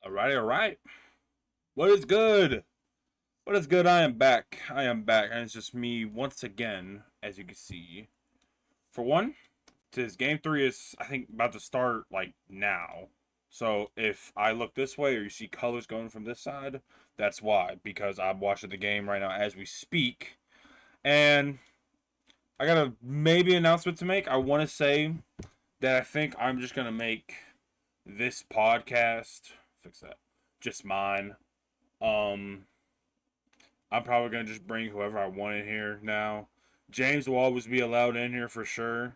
Alrighty, alright. What is good? What is good? I am back. I am back, and it's just me once again, as you can see. For one, this game three is I think about to start like now. So if I look this way or you see colors going from this side, that's why. Because I'm watching the game right now as we speak. And I got a maybe announcement to make. I want to say that I think I'm just gonna make this podcast fix that. Just mine. Um I'm probably gonna just bring whoever I want in here now. James will always be allowed in here for sure,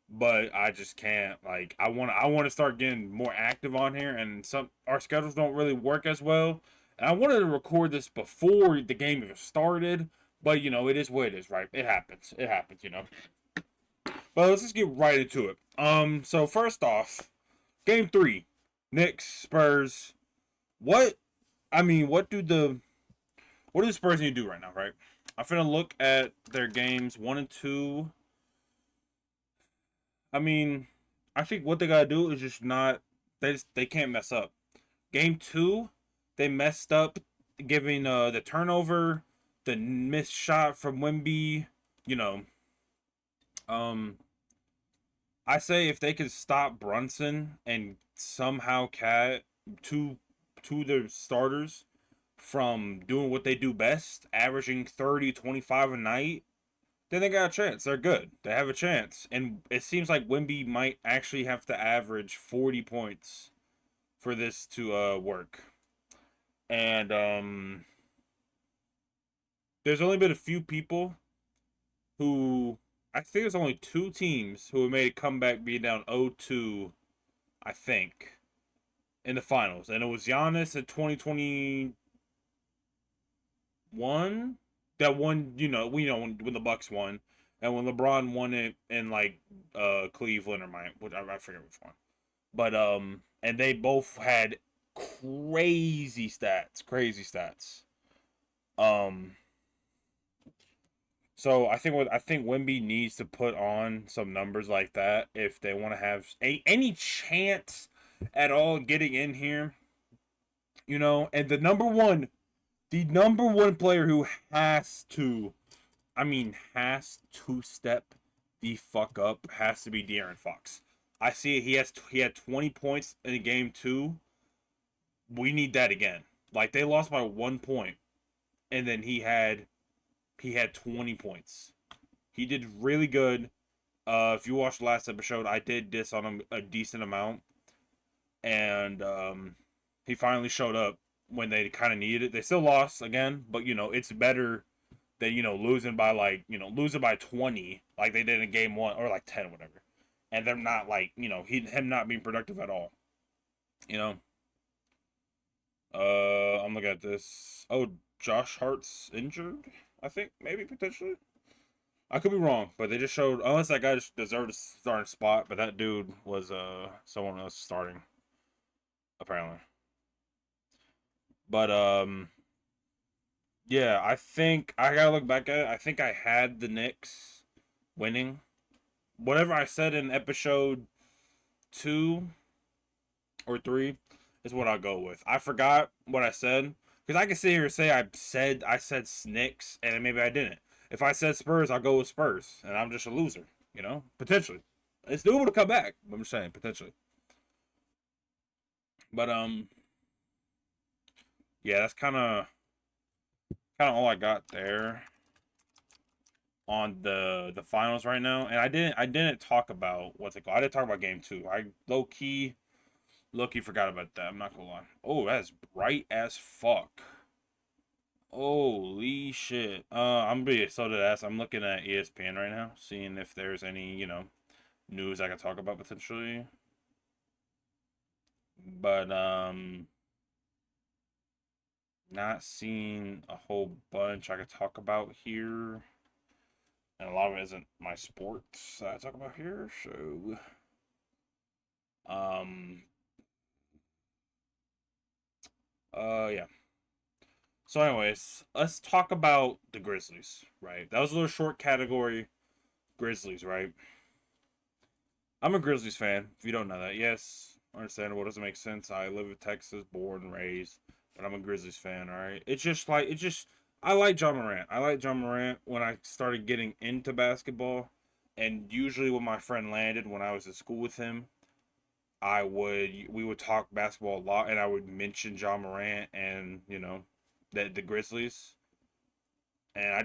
but I just can't. Like I want to start getting more active on here, and some our schedules don't really work as well. And I wanted to record this before the game even started, but it is what it is, right? It happens. It happens, But let's just get right into it. So first off, game three, Knicks Spurs. What I mean, what do the Spurs need to do right now, right? I'm finna look at their games 1 and 2. I mean, I think what they gotta do is just not they can't mess up. Game two, they messed up giving the turnover, the missed shot from Wimby. You know, um, I say if they could stop Brunson and somehow cat two two of their starters from doing what they do best, averaging 30, 25 a night, then they got a chance. They're good. They have a chance. And it seems like Wimby might actually have to average 40 points for this to work. And there's only been a few people who I think there's only two teams who have made a comeback being down 0-2, I think, in the finals. And it was Giannis in 2021 that won, when the Bucks won, and when LeBron won it in like Cleveland or which I forget which one. But and they both had crazy stats. Um, so I think Wemby needs to put on some numbers like that if they want to have any chance at all getting in here. And the number one player who has to step the fuck up has to be De'Aaron Fox. I see it. He had 20 points in game two. We need that again. Like they lost by 1 point, and then he had 20 points. He did really good. If you watched the last episode, I did diss on him a decent amount, and he finally showed up when they kind of needed it. They still lost again, but it's better than losing by losing by 20 like they did in game one or like 10 or whatever, and they're not like him not being productive at all. You know, I'm looking at this. Oh, Josh Hart's injured. I think maybe potentially. I could be wrong, but they just showed unless that guy just deserved a starting spot, but that dude was someone else starting apparently. But yeah, I think I gotta look back at it. I think I had the Knicks winning. Whatever I said in episode 2 or 3 is what I'll go with. I forgot what I said because I can sit here and say I said Knicks and maybe I didn't. If I said Spurs, I'll go with Spurs, and I'm just a loser. Potentially, it's doable to come back. I'm just saying potentially. But yeah, that's kind of all I got there on the finals right now. And I didn't talk about what's it called. I didn't talk about game two. I low key forgot about that. I'm not gonna lie. Oh, that's bright as fuck. Holy shit. I'm being so dead ass. I'm looking at ESPN right now, seeing if there's any, news I can talk about potentially. But not seeing a whole bunch I could talk about here. And a lot of it isn't my sports that I talk about here, so um yeah. So anyways, let's talk about the Grizzlies, right? That was a little short category. Grizzlies, right? I'm a Grizzlies fan, if you don't know that. Yes. Understandable. Doesn't make sense. I live in Texas, born and raised, but I'm a Grizzlies fan. All right. It's just like it's just. I like John Morant. I like John Morant when I started getting into basketball, and usually when my friend landed when I was at school with him, we would talk basketball a lot, and I would mention John Morant and the Grizzlies, and I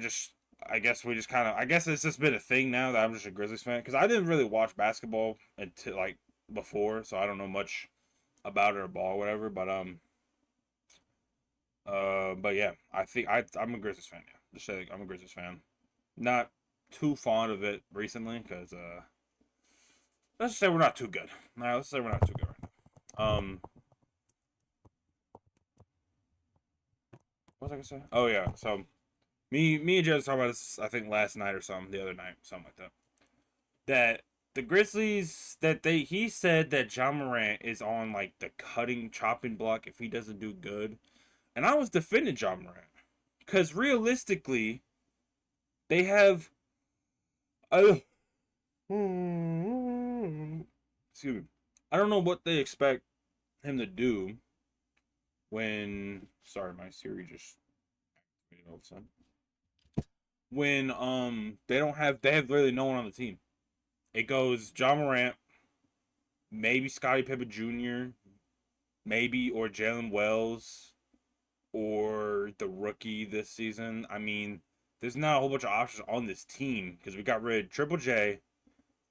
guess we just kind of I guess it's just been a thing now that I'm just a Grizzlies fan because I didn't really watch basketball until like before, so I don't know much about it or ball or whatever. But yeah, I think I'm a Grizzlies fan. Yeah, just say I'm a Grizzlies fan. Not too fond of it recently because let's just say we're not too good. Nah, let's say we're not too good right now. What was I gonna say? Oh yeah, so me and Jay was talking about this I think last night or something, the other night, something like that. That the Grizzlies he said that John Morant is on like the cutting chopping block if he doesn't do good. And I was defending John Morant. Because realistically, they have uh, excuse me. I don't know what they expect him to do when sorry, my Siri just all of a sudden. When they have literally no one on the team. It goes John Morant, maybe Scottie Pippen Jr., maybe or Jalen Wells or the rookie this season. I mean, there's not a whole bunch of options on this team because we got rid of Triple J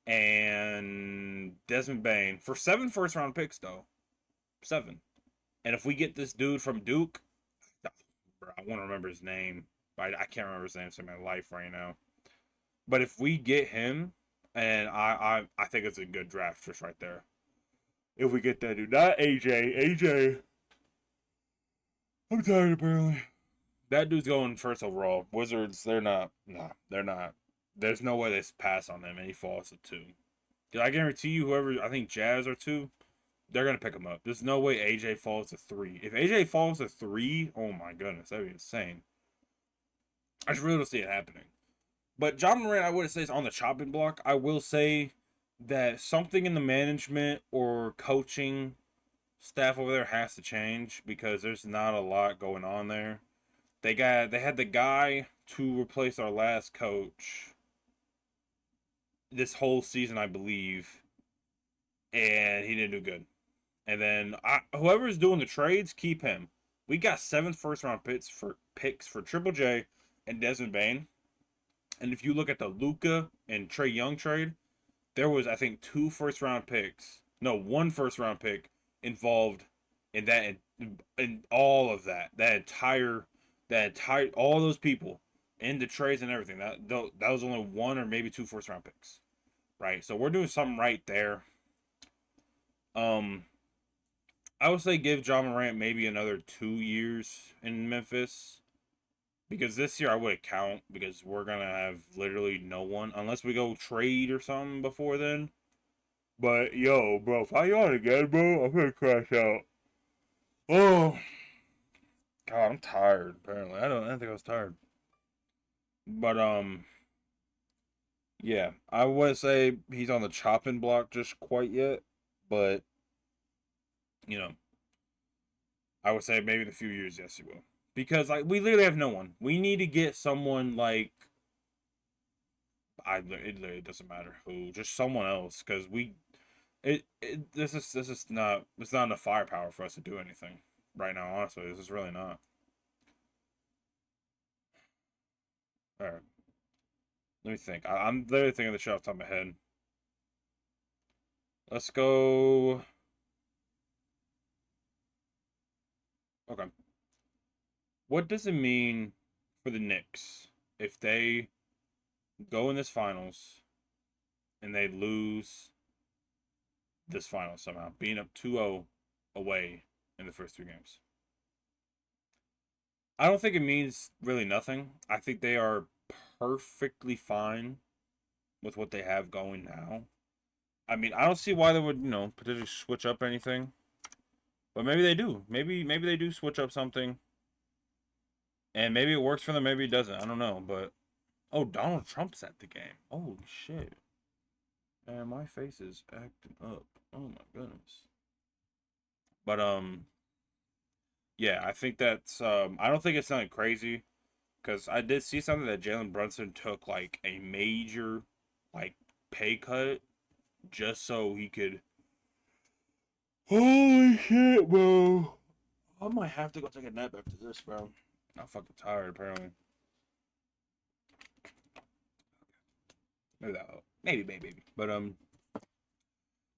and Desmond Bain for 7 first round picks though. 7. And if we get this dude from Duke, I want to remember his name, but I can't remember his name in my life right now. But if we get him, and I think it's a good draft just right there. If we get that dude, not AJ. AJ, I'm tired apparently. That dude's going first overall. Wizards, they're not. Nah, they're not. There's no way they pass on him and he falls to 2. Because I guarantee you, whoever, I think Jazz are 2, they're going to pick him up. There's no way AJ falls to 3. If AJ falls to 3, oh my goodness, that'd be insane. I just really don't see it happening. But John Morant, I wouldn't say is on the chopping block. I will say that something in the management or coaching staff over there has to change because there's not a lot going on there. They had the guy to replace our last coach this whole season, I believe, and he didn't do good. And then whoever's doing the trades, keep him. We got 7 first round picks for Triple J and Desmond Bain. And if you look at the Luka and Trae Young trade, there was I think 2 first round picks. No, 1 first round pick involved in that in all of that. That entire all those people in the trades and everything. That was only 1 or maybe 2 first round picks. Right? So we're doing something right there. Um I would say give John Morant maybe another 2 years in Memphis. Because this year I wouldn't count because we're gonna have literally no one unless we go trade or something before then. But yo, bro, if I yawn again, bro, I'm gonna crash out. Oh God, I'm tired. Apparently, I don't think I was tired. But yeah, I wouldn't say he's on the chopping block just quite yet. But you know, I would say maybe in a few years, yes, he will. Because like we literally have no one. We need to get someone like it literally doesn't matter who, just someone else. Because this is not it's not enough firepower for us to do anything right now. Honestly, this is really not. All right, let me think. I'm literally thinking of the shit off the top of my head. Let's go. Okay, what does it mean for the Knicks if they go in this finals and they lose this final somehow, being up 2-0 away in the first 3 games? I don't think it means really nothing. I think they are perfectly fine with what they have going now. I mean, I don't see why they would, potentially switch up anything. But maybe they do. Maybe they do switch up something. And maybe it works for them, maybe it doesn't. I don't know. But oh, Donald Trump's at the game. Holy shit. Man, my face is acting up. Oh my goodness. But yeah, I think that's I don't think it's something crazy because I did see something that Jalen Brunson took like a major like pay cut just so he could. Holy shit, bro! I might have to go take a nap after this, bro. I'm fucking tired apparently. Maybe that. Maybe. But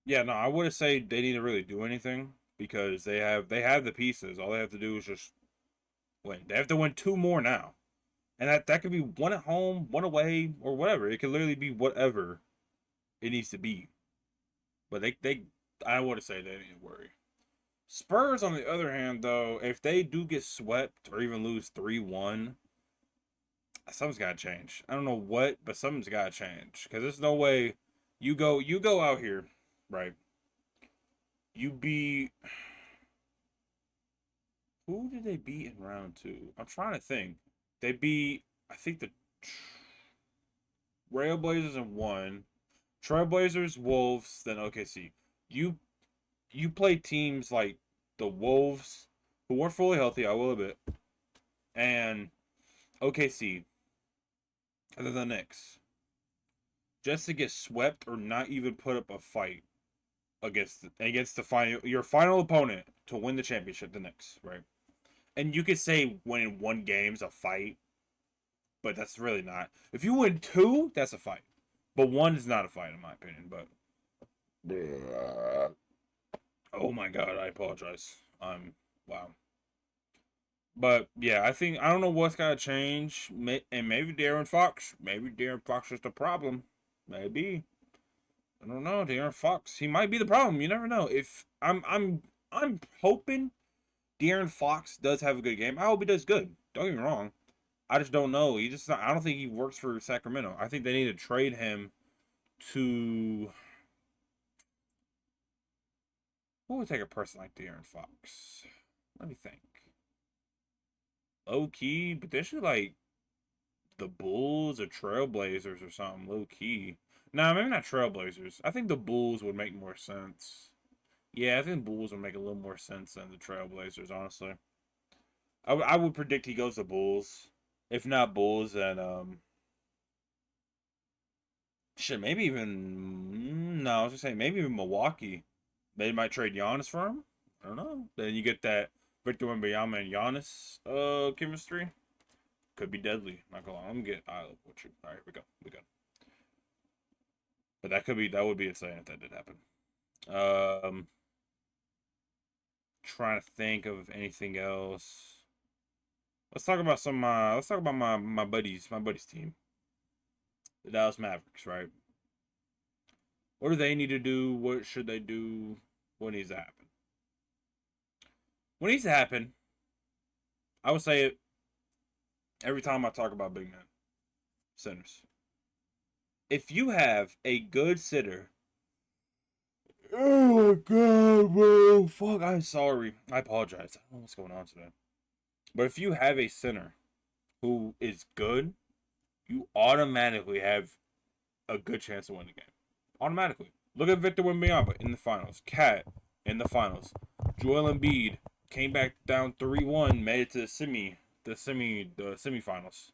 yeah, no, I wouldn't say they need to really do anything because they have the pieces. All they have to do is just win. They have to win two more now. And that could be one at home, one away, or whatever. It could literally be whatever it needs to be. But they I wouldn't say they need to worry. Spurs, on the other hand, though, if they do get swept or even lose 3-1, something's gotta change. I don't know what, but something's gotta change. Cause there's no way you go out here, right? You beat who did they beat in round two? I'm trying to think. They beat I think the Trailblazers in one. Trailblazers, Wolves, then OKC. You you play teams like the Wolves, who weren't fully healthy, I will admit, and OKC, and then the Knicks, just to get swept or not even put up a fight against the final your final opponent to win the championship, the Knicks, right? And you could say winning one game's a fight, but that's really not. If you win two, that's a fight, but one is not a fight in my opinion. But oh my god, I apologize. Wow. But yeah, I don't know what's gotta change, and maybe Darren Fox. Maybe Darren Fox is the problem. Maybe I don't know. Darren Fox, he might be the problem. You never know. If I'm hoping Darren Fox does have a good game. I hope he does good. Don't get me wrong. I just don't know. He just I don't think he works for Sacramento. I think they need to trade him to. Who would take a person like Darren Fox? Let me think. Low key, potentially like the Bulls or Trailblazers or something. Low key. Nah, maybe not Trailblazers. I think the Bulls would make more sense. Yeah, I think Bulls would make a little more sense than the Trailblazers. Honestly, I would predict he goes to Bulls. If not Bulls, then shit, maybe even no. I was just saying maybe even Milwaukee. They might trade Giannis for him. I don't know. Then you get that Victor Wembanyama and Giannis chemistry. Could be deadly. Not gonna lie. I'm gonna get I love what you. All right, here we go. We go. But that would be insane if that did happen. Um, trying to think of anything else. Let's talk about let's talk about my buddies team, the Dallas Mavericks. Right. What do they need to do? What should they do? What needs to happen? What needs to happen? I would say it every time I talk about big men, centers. If you have a good sitter, oh my god, bro, fuck, I'm sorry. I apologize. I don't know what's going on today. But if you have a center who is good, you automatically have a good chance to win the game. Automatically. Look at Victor Wembanyama in the finals. Cat in the finals. Joel Embiid came back down 3-1, made it to the semifinals.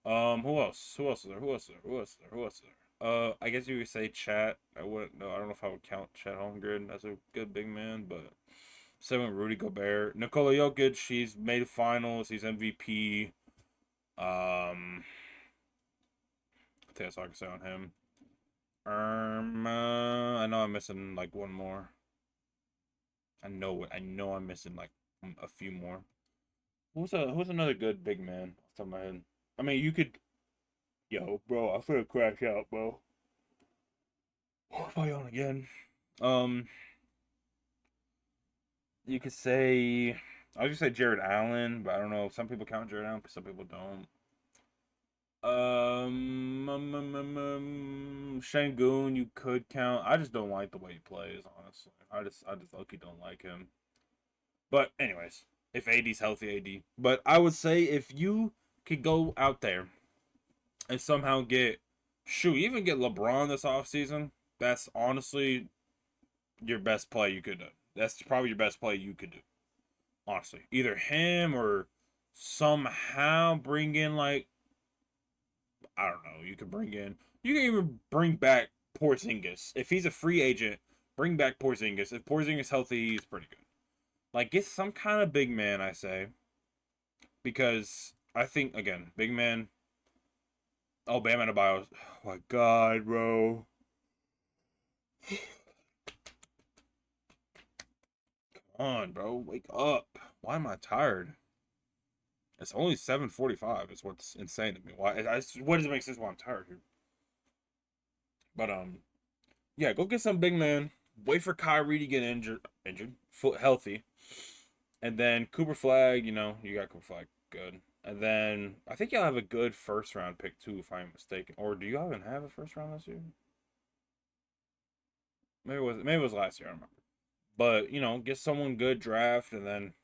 Who else? Who else is there? Who else is there? Who else is there? Who else is there? I guess you could say Chat. I wouldn't. No, I don't know if I would count Chat Holmgren as a good big man, but same with Rudy Gobert, Nikola Jokic. He's made finals. He's MVP. I think that's all I can say on him. I know I'm missing like one more. I know it. I know I'm missing like a few more. Who's another good big man off the top of my head? I mean, you could. Yo, bro, I feel crash out, bro. What am I on again? Um, you could say. I was just say Jared Allen, but I don't know. Some people count Jared Allen, but some people don't. Shangoon, you could count. I just don't like the way he plays, honestly. I just lucky don't like him. But anyways, if AD's healthy, AD. But I would say if you could go out there and somehow even get LeBron this offseason, that's honestly your best play you could do. That's probably your best play you could do. Honestly, either him or somehow bring in like I don't know. You could bring in. You can even bring back Porzingis if he's a free agent. Bring back Porzingis. If Porzingis healthy, he's pretty good. Like get some kind of big man, I say, because I think again, big man. Oh, Bam Adebayo. Oh my God, bro. Come on, bro. Wake up. Why am I tired? It's only 7:45. Is what's insane to me. Why? What does it make sense why I'm tired here? But yeah, go get some big man. Wait for Kyrie to get injured, foot healthy, and then Cooper Flag. You know, you got Cooper Flag, good. And then I think y'all have a good first round pick too, if I'm mistaken. Or do you even have a first round this year? Maybe it was last year. I don't remember. But you know, get someone good draft, and then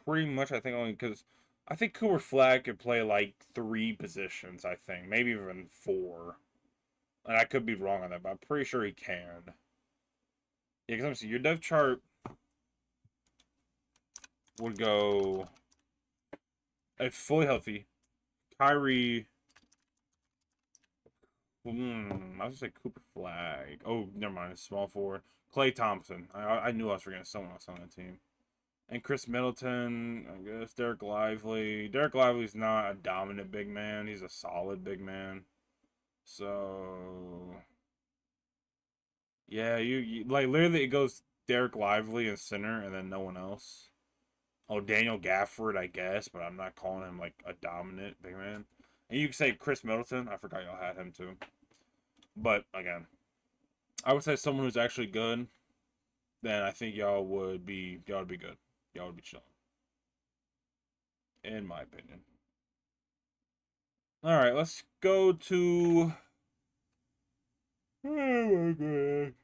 pretty much I think only because I think Cooper Flag could play like 3 positions. I think maybe even 4. And I could be wrong on that, but I'm pretty sure he can. Yeah, because let me see. Your depth chart would go if fully healthy. Kyrie. I was gonna say Cooper Flag. Oh, never mind. It's small forward. Klay Thompson. I knew I was forgetting someone else on the team. And Chris Middleton. I guess Derek Lively. Derek Lively's not a dominant big man. He's a solid big man. So yeah, you like literally it goes Derek Lively in center and then no one else. Oh, Daniel Gafford, I guess, but I'm not calling him like a dominant big man. And you can say Chris Middleton. I forgot y'all had him too. But again, I would say someone who's actually good. Then I think y'all would be good. Y'all would be chilling, in my opinion. All right, let's go to. Oh my god!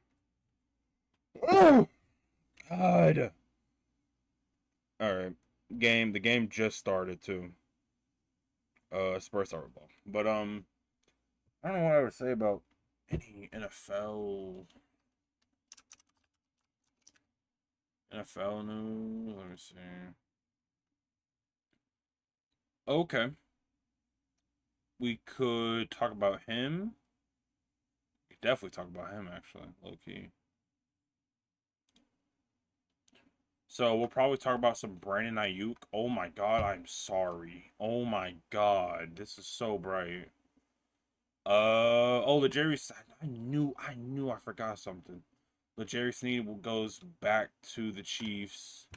Oh God! All right, game. The game just started too. Spurs started ball, but I don't know what I would say about any NFL news. Let me see. Okay, we could talk about him. We could definitely talk about him actually, low key. So we'll probably talk about some Brandon Ayuk. Oh my God, I'm sorry. Oh my God, this is so bright. Oh, the Jerry. I knew, I forgot something. The Jerry Sneed goes back to the Chiefs.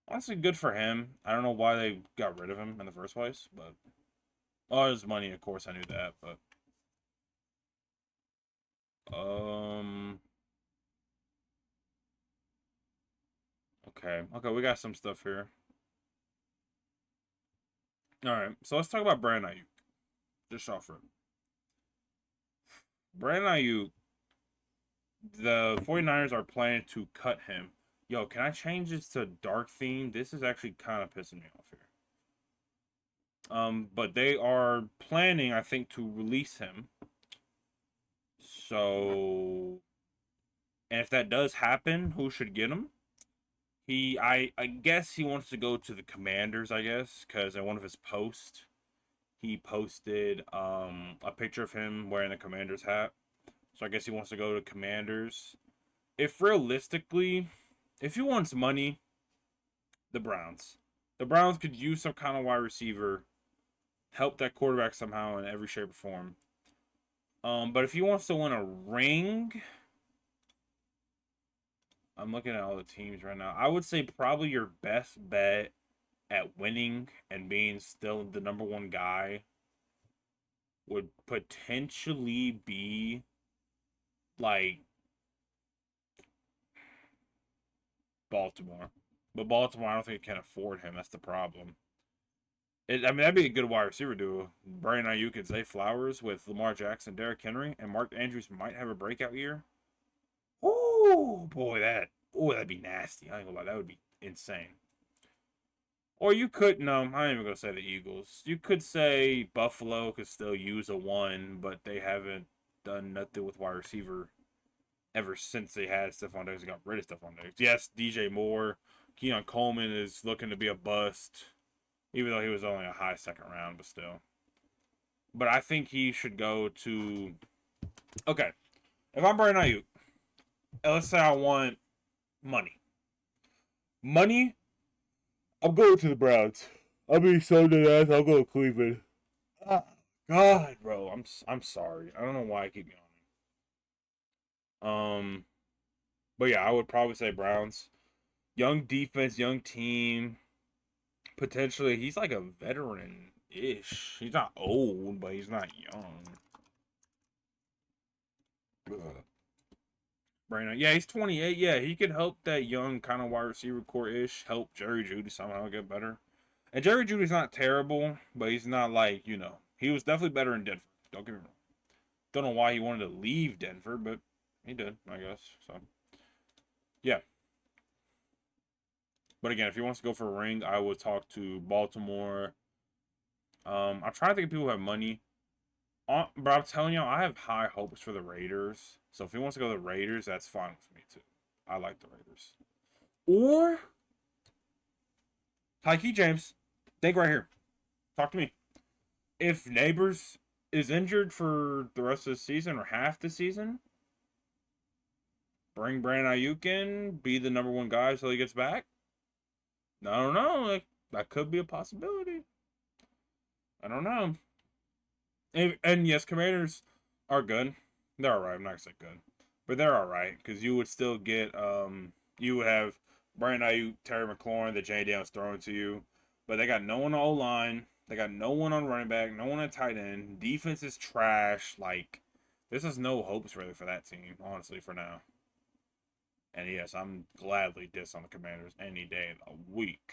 Honestly, good for him. I don't know why they got rid of him in the first place, but oh, his money, of course, I knew that. But um, okay, we got some stuff here. All right, so let's talk about Brandon Ayuk. Just off rip. Brandon Ayuk, the 49ers are planning to cut him. Yo, can I change this to dark theme? This is actually kind of pissing me off here. But they are planning, I think, to release him. So, and if that does happen, who should get him? I guess he wants to go to the Commanders. I guess because in one of his posts, he posted a picture of him wearing the Commanders hat. So I guess he wants to go to Commanders. If realistically, if he wants money, the Browns. The Browns could use some kind of wide receiver, help that quarterback somehow in every shape or form. But if he wants to win a ring, I'm looking at all the teams right now. I would say probably your best bet at winning and being still the number one guy would potentially be like Baltimore. But Baltimore, I don't think can afford him. That's the problem. I mean, that'd be a good wide receiver duo. Brandon Ayuk and Zay Flowers with Lamar Jackson, Derrick Henry, and Mark Andrews might have a breakout year. Oh boy, that'd be nasty. I ain't gonna lie, that would be insane. Or you could no, I ain't even gonna say the Eagles. You could say Buffalo could still use a one, but they haven't done nothing with wide receiver ever since they had Stephon Diggs and got rid of Stephon Diggs. Yes, DJ Moore, Keon Coleman is looking to be a bust, even though he was only a high second round, but still. But I think he should go to. Okay, if I'm Brandon Ayuk, let's say I want money. Money, I'm going to the Browns. I'll be so dead ass. I'll go to Cleveland. Ah, God, bro, I'm sorry. I don't know why I keep yawning. But yeah, I would probably say Browns. Young defense, young team. Potentially, he's like a veteran-ish. He's not old, but he's not young. Ugh. Brandon, yeah, he's 28. Yeah, he could help that young kind of wide receiver core-ish. Help Jerry Jeudy somehow get better. And Jerry Jeudy's not terrible, but he's not like, he was definitely better in Denver. Don't get me wrong. Don't know why he wanted to leave Denver, but he did, I guess. So, yeah. But again, if he wants to go for a ring, I would talk to Baltimore. I'm trying to think of people who have money. But I'm telling you, I have high hopes for the Raiders. So if he wants to go to the Raiders, that's fine with me too. I like the Raiders. Or Tyke James. Think right here. Talk to me. If Neighbors is injured for the rest of the season or half the season, bring Brandon Ayuk in, be the number one guy until he gets back. I don't know. That could be a possibility. I don't know. And yes, Commanders are good. They're alright. I'm not gonna say good, but they're alright because you would still get you would have Brandon Ayuk, Terry McLaurin, that Jay Daniels throwing to you, but they got no one on O line. They got no one on running back, no one on tight end. Defense is trash. Like, this is no hopes really for that team, honestly, for now. And yes, I'm gladly diss on the Commanders any day of the week.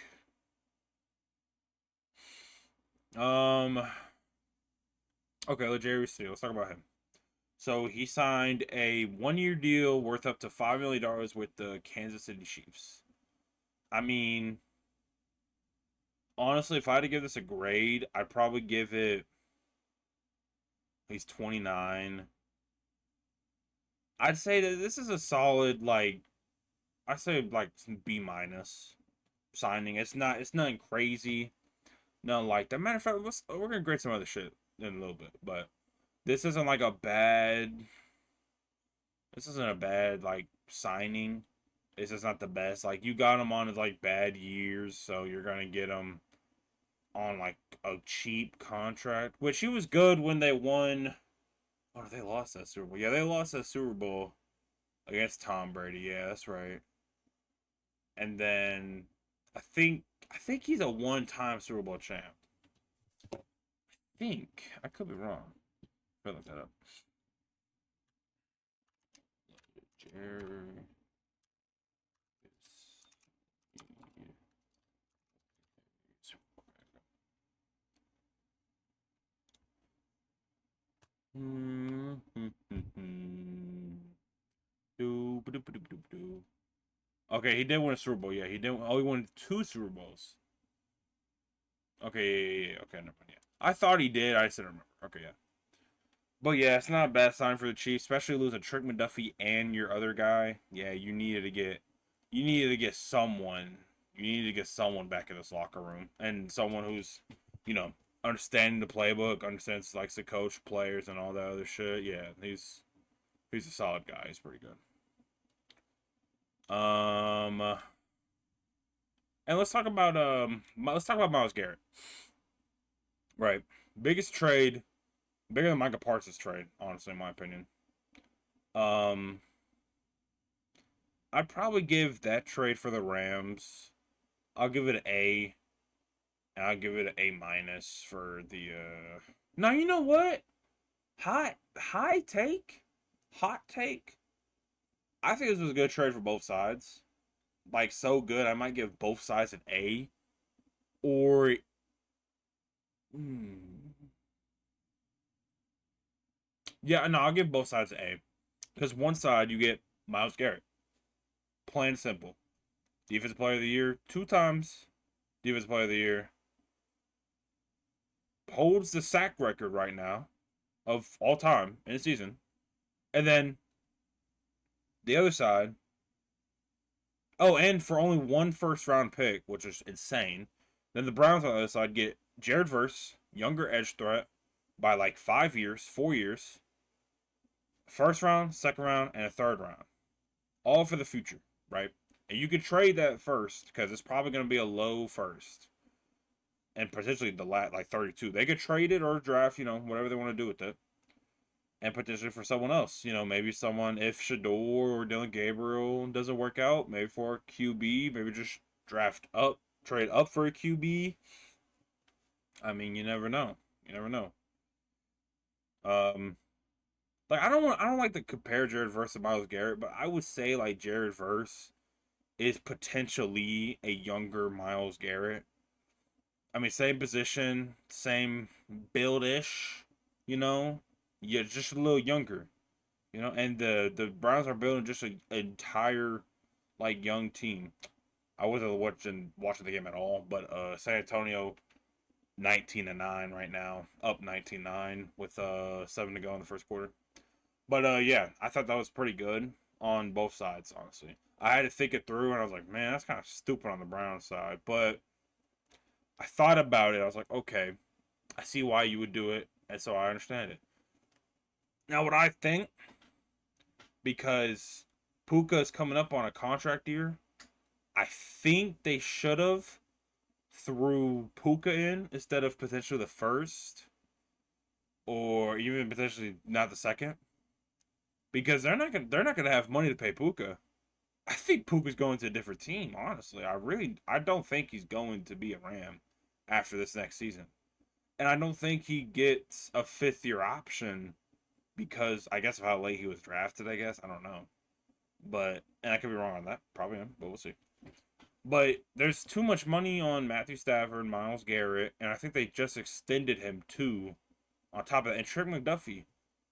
Okay, Jerry Steele. Let's talk about him. So he signed a 1-year deal worth up to $5 million with the Kansas City Chiefs. I mean, honestly, if I had to give this a grade, I'd probably give it. He's 29. I'd say that this is a solid, like, I'd say like B minus signing. It's nothing crazy. Nothing like that. Matter of fact, we're gonna grade some other shit in a little bit, but this isn't like a bad. This isn't a bad like signing. It's just not the best. Like, you got him on his like bad years, so you're gonna get him on like a cheap contract, which he was good when they won. Oh, they lost that Super Bowl. Yeah, they lost that Super Bowl against Tom Brady. Yeah, that's right. And then I think he's a one-time Super Bowl champ. I could be wrong. I'll look that up. Jerry. Okay, he did win a Super Bowl. Yeah, he did. Oh, he won 2 Super Bowls. Okay, yeah. Okay, never mind. Yeah, I thought he did. I just didn't remember. Okay, yeah. But yeah, it's not a bad sign for the Chiefs, especially losing Trick McDuffie and your other guy. Yeah, you needed to get someone. You needed to get someone back in this locker room, and someone who's, you know, understanding the playbook, understands likes to coach players and all that other shit. Yeah, he's a solid guy. He's pretty good. And let's talk about Myles Garrett. Right, biggest trade, bigger than Micah Parsons' trade, honestly, in my opinion. Um, I'd probably give that trade for the Rams. I'll give it an A, and I'll give it an A minus for the. Now you know what? High take, hot take. I think this was a good trade for both sides. Like, so good, I might give both sides an A. Or, hmm, yeah, no, I'll give both sides an A. Because one side you get Myles Garrett, plain and simple. Defensive Player of the Year 2 times. Defensive Player of the Year holds the sack record right now of all time in a season. And then The other side. Oh, and for only one first round pick, which is insane. Then the Browns on the other side get Jared Verse, younger edge threat, by like 5 years, 4 years, first round, second round, and a third round, all for the future, right? And you could trade that first because it's probably going to be a low first, and potentially the lat like 32. They could trade it or draft, whatever they want to do with it, and potentially for someone else. Maybe someone if Shador or Dylan Gabriel doesn't work out, maybe for a QB, maybe just draft up, trade up for a QB. I mean, you never know. You never know. Um, like I don't like to compare Jared Verse to Myles Garrett, but I would say like Jared Verse is potentially a younger Myles Garrett. I mean, same position, same build ish, you know. Yeah, just a little younger, And the Browns are building just an entire like young team. I wasn't watching the game at all, but San Antonio 19-9 right now, up 19-9 with 7 to go in the first quarter. But yeah, I thought that was pretty good on both sides, honestly. I had to think it through, and I was like, man, that's kind of stupid on the Browns side. But I thought about it. I was like, okay, I see why you would do it, and so I understand it. Now, what I think, because Puka is coming up on a contract year, I think they should have threw Puka in instead of potentially the first, or even potentially not the second, because they're not gonna have money to pay Puka. I think Puka's going to a different team. Honestly, I don't think he's going to be a Ram after this next season, and I don't think he gets a 5th-year option because I guess of how late he was drafted. I guess I don't know, and I could be wrong on that. Probably am, but we'll see. But there's too much money on Matthew Stafford, Myles Garrett, and I think they just extended him too. On top of that, and Trent McDuffie,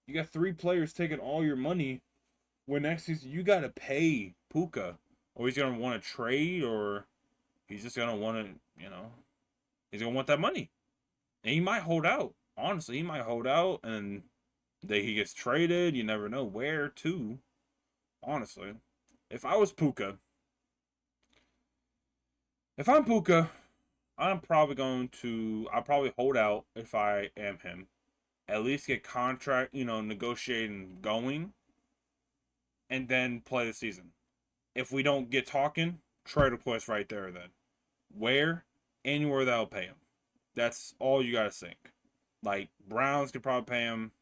you got 3 players taking all your money. When next season you got to pay Puka, or he's gonna want to trade, or he's just gonna want to, he's gonna want that money, and he might hold out. Honestly, he might hold out, and he gets traded. You never know where to. Honestly, if I was Puka, if I'm Puka, I'll probably hold out if I am him. At least get contract, negotiating going, and then play the season. If we don't get talking, trade request right there then. Where? Anywhere that'll pay him. That's all you gotta think. Like, Browns could probably pay him.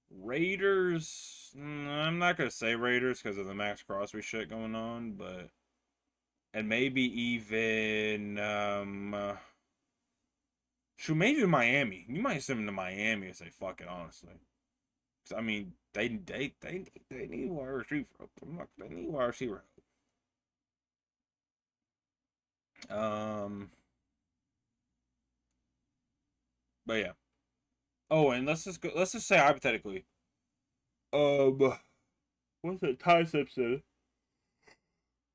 Raiders, I'm not gonna say Raiders because of the Max Crosby shit going on, but and maybe even maybe Miami. You might send him to Miami and say fuck it, honestly. Cause I mean, they need wide receiver. They need wide receiver. Um, but yeah. Oh, and let's just go. Let's just say hypothetically. What's it? Ty Simpson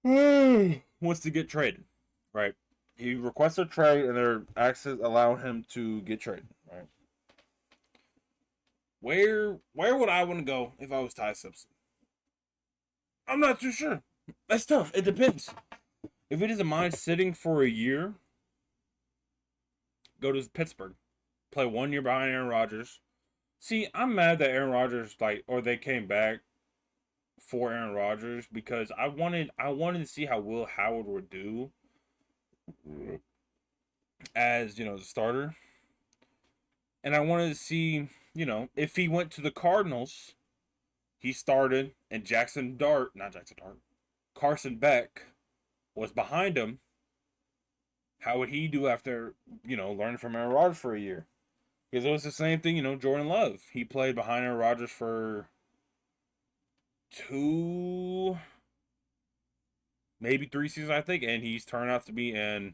wants to get traded, right? He requests a trade, and their access allow him to get traded, right? Where would I want to go if I was Ty Simpson? I'm not too sure. That's tough. It depends. If he doesn't mind sitting for a year, go to Pittsburgh, play 1 year behind Aaron Rodgers. See, I'm mad that Aaron Rodgers or they came back for Aaron Rodgers because I wanted to see how Will Howard would do as the starter, and I wanted to see if he went to the Cardinals, he started, and Carson Beck was behind him. How would he do after learning from Aaron Rodgers for a year? Because it was the same thing, Jordan Love. He played behind Aaron Rodgers for 2, maybe 3 seasons, I think, and he's turned out to be a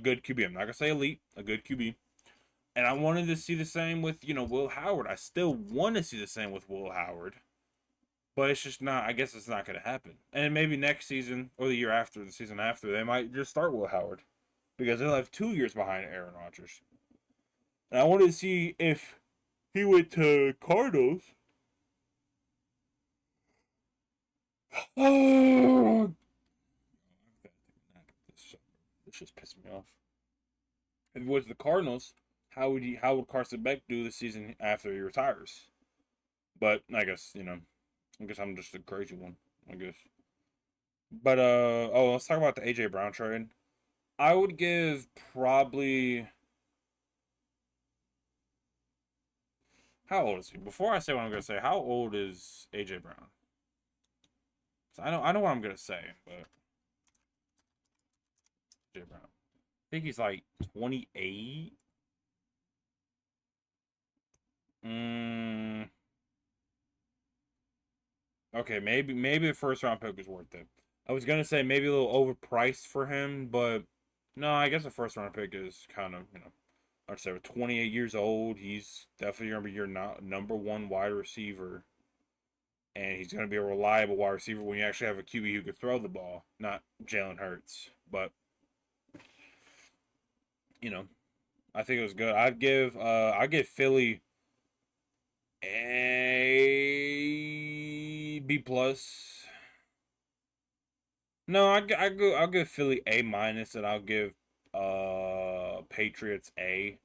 good QB. I'm not gonna say elite, a good QB. And I wanted to see the same with Will Howard. I still want to see the same with Will Howard, but it's just not. I guess it's not gonna happen. And maybe next season or the year after, the season after, they might just start Will Howard because they'll have 2 years behind Aaron Rodgers. And I wanted to see if he went to Cardinals. Oh, this just pissed me off. If it was the Cardinals, how would Carson Beck do this season after he retires? But I guess I guess I'm just a crazy one. I guess. But let's talk about the AJ Brown trade. I would give probably how old is he? Before I say what I'm gonna say, how old is AJ Brown? So I know what I'm gonna say, but AJ Brown. I think he's like 28. Mm, okay, maybe the first round pick is worth it. I was gonna say maybe a little overpriced for him, but no, I guess the first round pick is kind of I'd say 28 years old. He's definitely gonna be your number one wide receiver, and he's gonna be a reliable wide receiver when you actually have a QB who could throw the ball, not Jalen Hurts. But you know, I think it was good. I'd give Philly a B plus. No, I'll give Philly A minus, and I'll give Patriots A.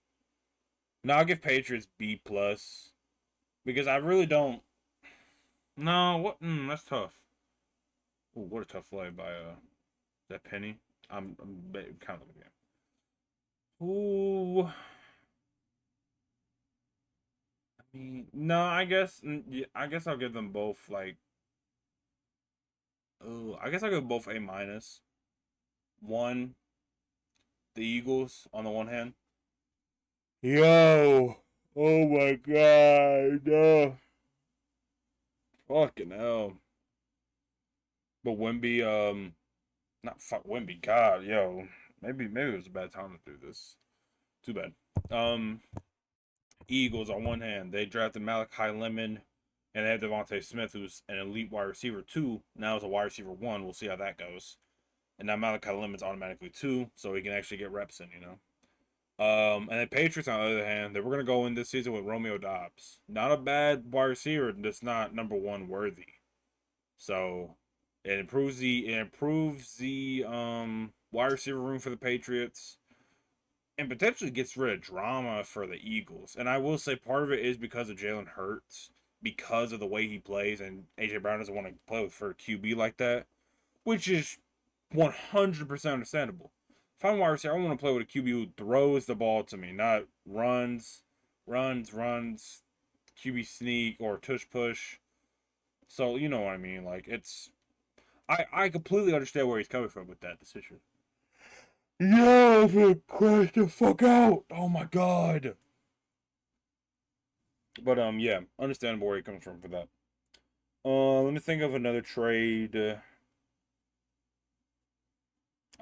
No, I'll give Patriots B plus because I really don't. No, what? That's tough. Ooh, what a tough play by that Penny. I'm kind of looking at. Ooh, I mean, no, yeah, I guess I'll give them both like. Oh, I guess I'll give both A minus. One, the Eagles on the one hand. Yo, oh my God, no, fucking hell. But Wimby, not fuck Wimby. God, yo, maybe it was a bad time to do this. Too bad. Um, Eagles on one hand, they drafted Malachi Lemon, and they have Devontae Smith, who's an elite wide receiver two. Now is a wide receiver one. We'll see how that goes. And now Malachi Lemon's automatically two, so he can actually get reps in. And the Patriots, on the other hand, they were gonna go in this season with Romeo Dobbs. Not a bad wide receiver, just not number one worthy. So it improves the wide receiver room for the Patriots and potentially gets rid of drama for the Eagles. And I will say part of it is because of Jalen Hurts, because of the way he plays, and AJ Brown doesn't want to play with for a QB like that, which is 100% understandable. If I'm a wide receiver, I want to play with a QB who throws the ball to me, not runs, QB sneak or tush push. So you know what I mean. Like I completely understand where he's coming from with that decision. Yeah, it crashed the fuck out. Oh my God. But yeah, understandable where he comes from for that. Let me think of another trade.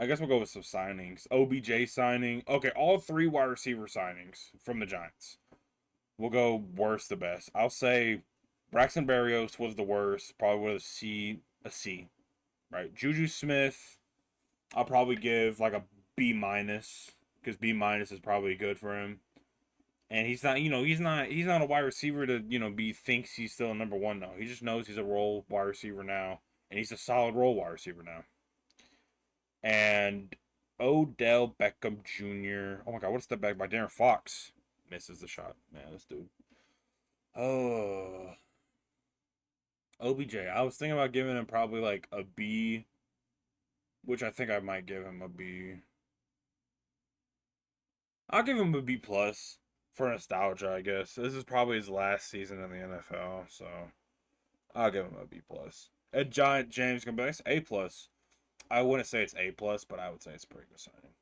I guess we'll go with some signings. OBJ signing. Okay, all three wide receiver signings from the Giants. We'll go worst to best. I'll say Braxton Berrios was the worst. Probably with a C. Right. Juju Smith, I'll probably give like a B minus because B minus is probably good for him. And he's not a wide receiver to be thinks he's still a number one. No, he just knows he's a role wide receiver now, and he's a solid role wide receiver now. And Odell Beckham Jr. Oh my God, what's that back by Darren Fox? Misses the shot. Man, this dude. Oh, OBJ. I was thinking about giving him probably like a B, which I think I might give him a B. I'll give him a B plus for nostalgia, I guess. This is probably his last season in the NFL, so I'll give him a B plus. And Giant James gonna be like A plus. I wouldn't say it's A plus, but I would say it's a pretty good signing.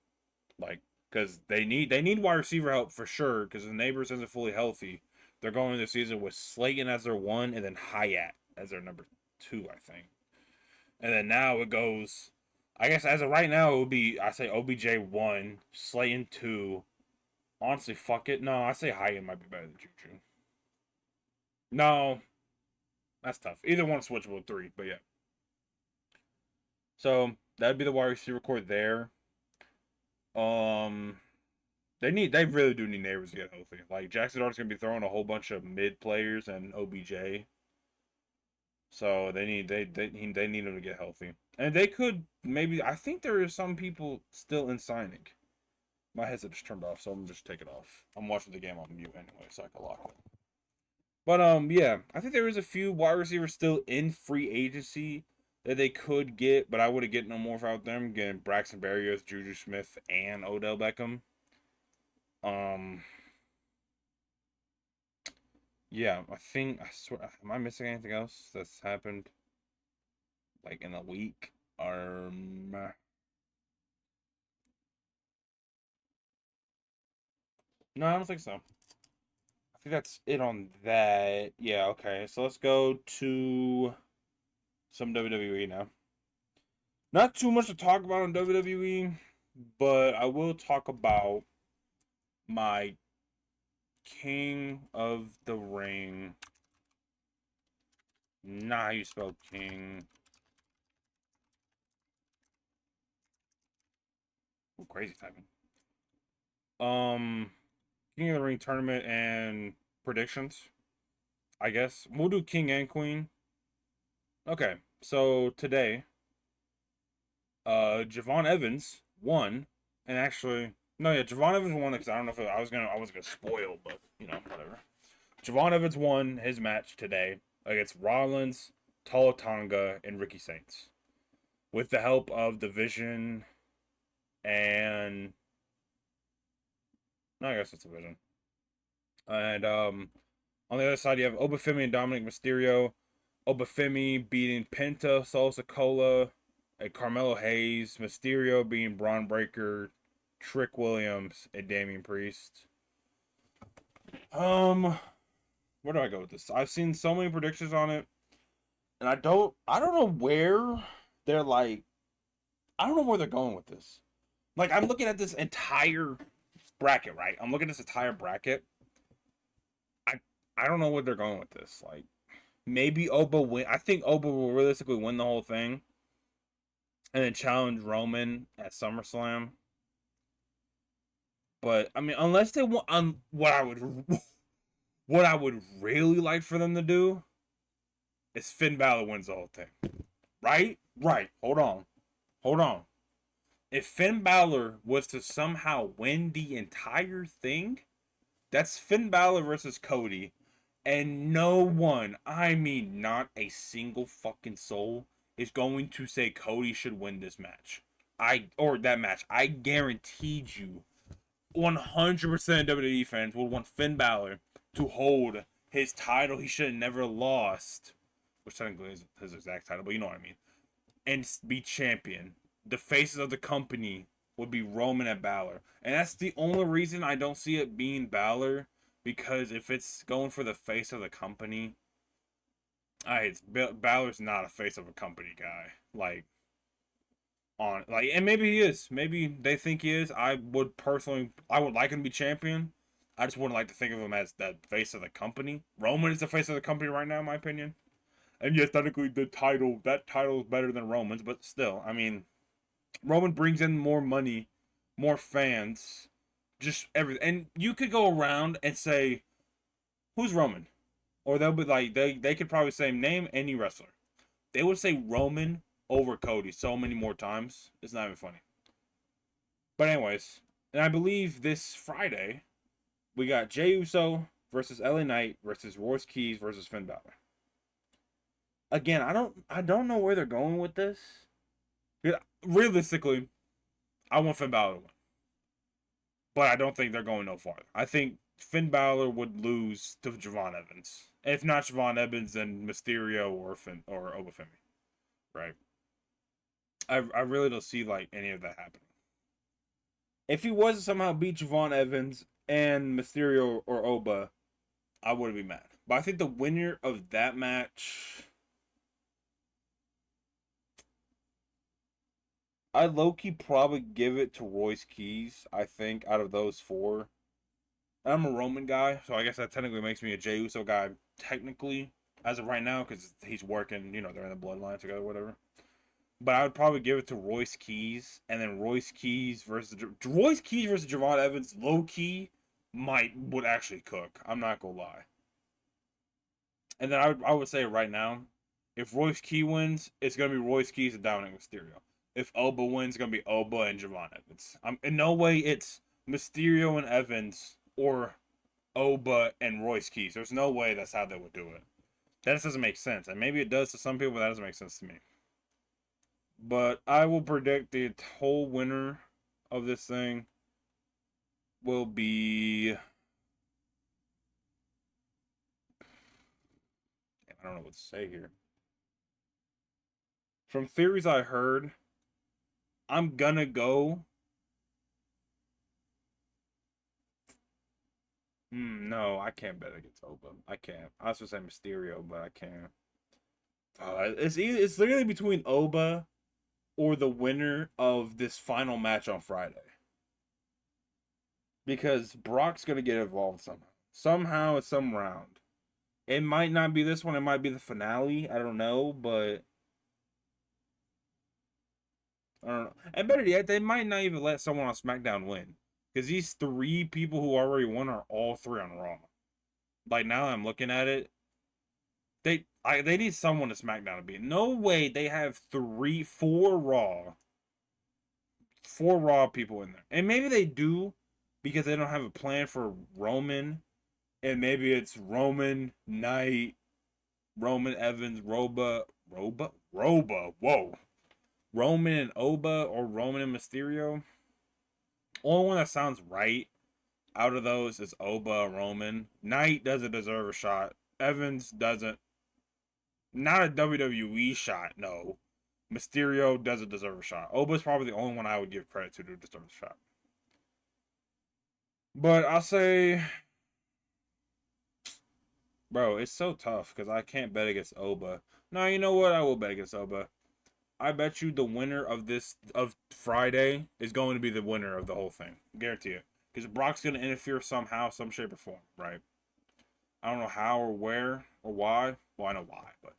Like, because they need wide receiver help for sure. Because the Neighbors isn't fully healthy. They're going into the season with Slayton as their one, and then Hyatt as their number two, I think. And then now it goes. I guess as of right now, it would be I say OBJ one, Slayton two. Honestly, fuck it. No, I say Hyatt might be better than Juju. No, that's tough. Either one switchable at three, but yeah. So that'd be the wide receiver core there. Um, they really do need Neighbors to get healthy. Like Jackson Dart's gonna be throwing a whole bunch of mid players and OBJ. So they need him to get healthy, and they could maybe. I think there are some people still in signing. My headset just turned off, so I'm just take it off. I'm watching the game on mute anyway, so I can lock it. But yeah, I think there is a few wide receivers still in free agency that they could get, but I wouldn't get no more without them getting Braxton Berrios, Juju Smith, and Odell Beckham. Um, yeah, I think I swear. Am I missing anything else that's happened like in a week? No, I don't think so. I think that's it on that. Yeah, okay. So let's go to some WWE now. Not too much to talk about on WWE, but I will talk about my King of the Ring. Not how you spell king. Ooh, crazy typing. King of the Ring tournament and predictions. I guess we'll do King and Queen. Okay, so today, Javon Evans won, and actually, no, yeah, Javon Evans won because I don't know if I was gonna spoil, but you know, whatever. Javon Evans won his match today against Rollins, Tonga, and Ricky Saints with the help of Division and no, I guess it's Division. And on the other side, you have Obafemi and Dominic Mysterio. Obafemi beating Penta, Sol Sokola, and Carmelo Hayes. Mysterio beating Braun Breaker, Trick Williams, and Damian Priest. Where do I go with this? I've seen so many predictions on it, and I don't know where they're like, I don't know where they're going with this. Like, I'm looking at this entire bracket, right? I'm looking at this entire bracket. I I don't know where they're going with this. Like, maybe Oba win. I think Oba will realistically win the whole thing, and then challenge Roman at SummerSlam. But I mean, unless they want, what I would really like for them to do is Finn Balor wins the whole thing. Right? Right. Hold on. If Finn Balor was to somehow win the entire thing, that's Finn Balor versus Cody. And no one, I mean not a single fucking soul, is going to say Cody should win this match. Or that match. I guaranteed you 100% of WWE fans would want Finn Balor to hold his title he should have never lost. Which technically is his exact title, but you know what I mean. And be champion. The faces of the company would be Roman and Balor. And that's the only reason I don't see it being Balor. Because if it's going for the face of the company, Balor's not a face of a company guy. And maybe he is. Maybe they think he is. I would like him to be champion. I just wouldn't like to think of him as the face of the company. Roman is the face of the company right now, in my opinion. And yes, technically that title is better than Roman's, but still, I mean, Roman brings in more money, more fans, just everything. And you could go around and say, who's Roman? Or they'll be like, they could probably say, name any wrestler. They would say Roman over Cody so many more times. It's not even funny. But anyways, and I believe this Friday, we got Jey Uso versus LA Knight versus Royce Keys versus Finn Balor. Again, I don't know where they're going with this. Realistically, I want Finn Balor to win. But I don't think they're going no farther. I think Finn Balor would lose to Javon Evans. If not Javon Evans, then Mysterio or Obafemi. Right? I really don't see like any of that happening. If he was to somehow beat Javon Evans and Mysterio or Oba, I wouldn't be mad. But I think the winner of that match, I low key probably give it to Royce Keys. I think out of those four, and I'm a Roman guy, so I guess that technically makes me a Jey Uso guy technically as of right now because he's working. You know, they're in the bloodline together, whatever. But I would probably give it to Royce Keys, and then Royce Keys versus Javon Evans, low key, would actually cook. I'm not gonna lie. And then I would say right now, If Royce Key wins, it's gonna be Royce Keys and Dominic Mysterio. If Oba wins, it's gonna be Oba and Javon Evans. In no way it's Mysterio and Evans or Oba and Royce Keys. There's no way that's how they would do it. That just doesn't make sense. And maybe it does to some people, but that doesn't make sense to me. But I will predict the whole winner of this thing will be. I don't know what to say here. From theories I heard, I'm gonna go. No, I can't bet against Oba. I can't. I was gonna say Mysterio, but I can't. It's literally between Oba or the winner of this final match on Friday. Because Brock's gonna get involved somehow. Somehow, it's some round. It might not be this one. It might be the finale. I don't know, but I don't know. And better yet, they might not even let someone on SmackDown win. Because these three people who already won are all three on Raw. Like, now I'm looking at it. They need someone to SmackDown to beat. No way they have four Raw people in there. And maybe they do because they don't have a plan for Roman. And maybe it's Roman, Knight, Roman Evans, Roba. Whoa. Roman and Oba or Roman and Mysterio. Only one that sounds right out of those is Oba, Roman. Knight doesn't deserve a shot. Evans doesn't. Not a WWE shot, no. Mysterio doesn't deserve a shot. Oba's probably the only one I would give credit to deserve a shot. But I'll say, bro, it's so tough because I can't bet against Oba. No, you know what? I will bet against Oba. I bet you the winner of Friday is going to be the winner of the whole thing. Guarantee it. Because Brock's going to interfere somehow, some shape or form, right? I don't know how or where or why. Well, I know why, but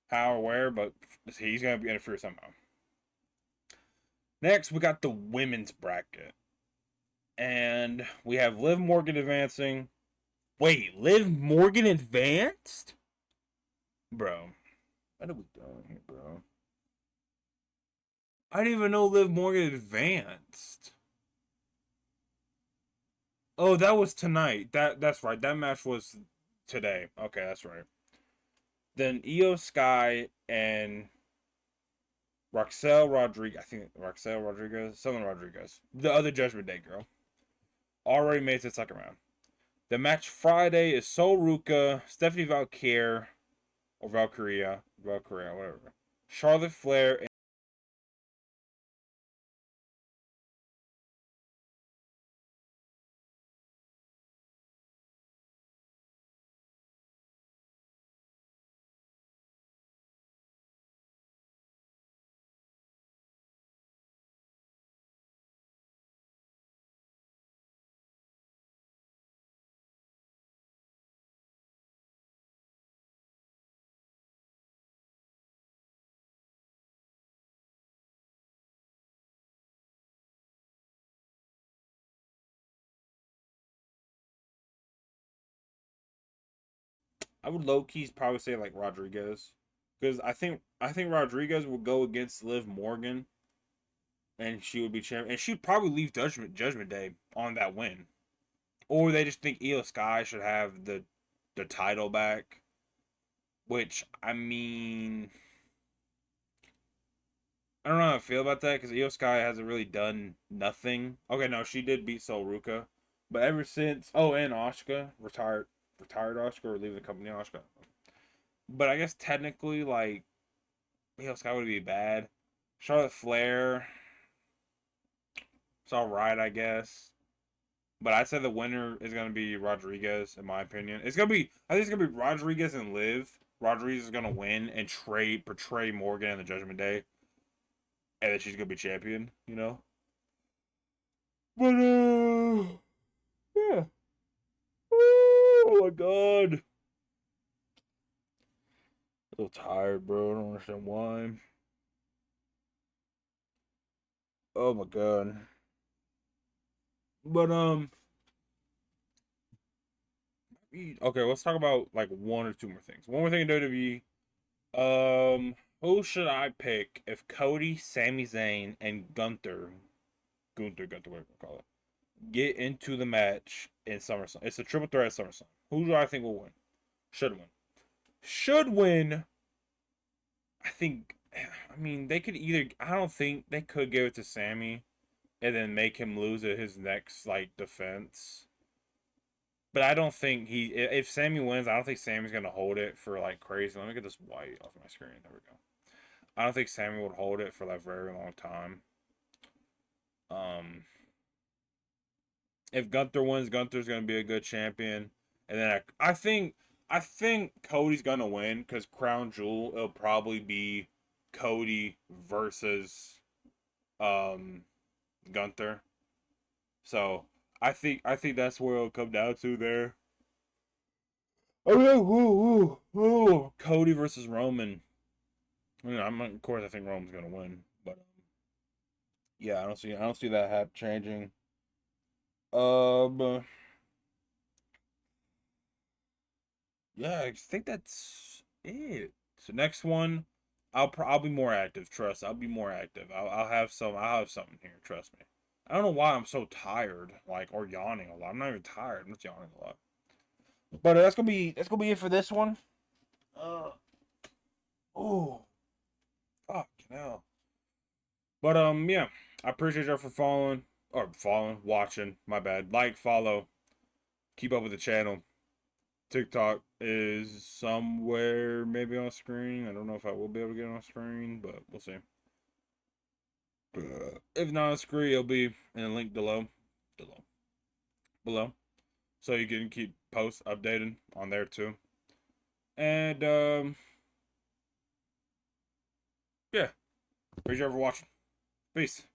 how or where, but he's going to be interfere somehow. Next, we got the women's bracket. And we have Liv Morgan advancing. Wait, Liv Morgan advanced? Bro, what are we doing here, bro? I didn't even know Liv Morgan advanced. Oh, that was tonight. That's right. That match was today. Okay, that's right. Then Io Sky and Roxelle Rodriguez. I think Roxelle Rodriguez, someone Rodriguez, the other Judgment Day girl, already made it to the second round. The match Friday is Sol Ruka, Stephanie Valkyrie, or Valkyria, whatever. Charlotte Flair. And I would low keys probably say like Rodriguez, because I think Rodriguez will go against Liv Morgan, and she would be champion, and she'd probably leave Judgment Day on that win, or they just think Io Sky should have the title back, which I mean. I don't know how I feel about that because Io Sky hasn't really done nothing. Okay, no, she did beat Sol Ruka, but ever since, and Asuka retired Asuka or leaving the company Asuka. But I guess technically, like Io Sky would be bad. Charlotte Flair, it's all right, I guess. But I'd say the winner is gonna be Rodriguez, in my opinion. I think it's gonna be Rodriguez and Liv. Rodriguez is gonna win and portray Morgan in the Judgment Day, and then she's gonna be champion. But yeah. Oh my god. A little tired, bro. I don't understand why. Oh my god. But okay, let's talk about like one or two more things. One more thing in WWE. Who should I pick if Cody, Sami Zayn, and Gunther, whatever you call it, get into the match in SummerSlam? It's a triple threat at SummerSlam. Who do I think will win? Should win. Should win. I think. I mean, they could either. I don't think they could give it to Sammy, and then make him lose at his next defense. But I don't think he. If Sammy wins, I don't think Sammy's gonna hold it for crazy. Let me get this white off my screen. There we go. I don't think Sammy would hold it for a very long time. Um, if Gunther wins, Gunther's gonna be a good champion, and then I think Cody's gonna win because Crown Jewel it'll probably be Cody versus Gunther. So I think that's where it'll come down to there. Oh yeah, woo. Cody versus Roman. Of course I think Roman's gonna win, but yeah, I don't see that changing. Um, yeah, I think that's it. So next one, I'll be more active. Trust, I'll be more active. I'll have something here. Trust me. I don't know why I'm so tired, or yawning a lot. I'm not even tired. I'm just yawning a lot. But that's gonna be it for this one. Uh, oh, fuck, now. But yeah, I appreciate y'all for watching. My bad. Like, follow, keep up with the channel. TikTok is somewhere maybe on screen. I don't know if I will be able to get on screen, but we'll see. If not on screen, it'll be in a link below, so you can keep posts updated on there too. And yeah, appreciate you for watching. Peace.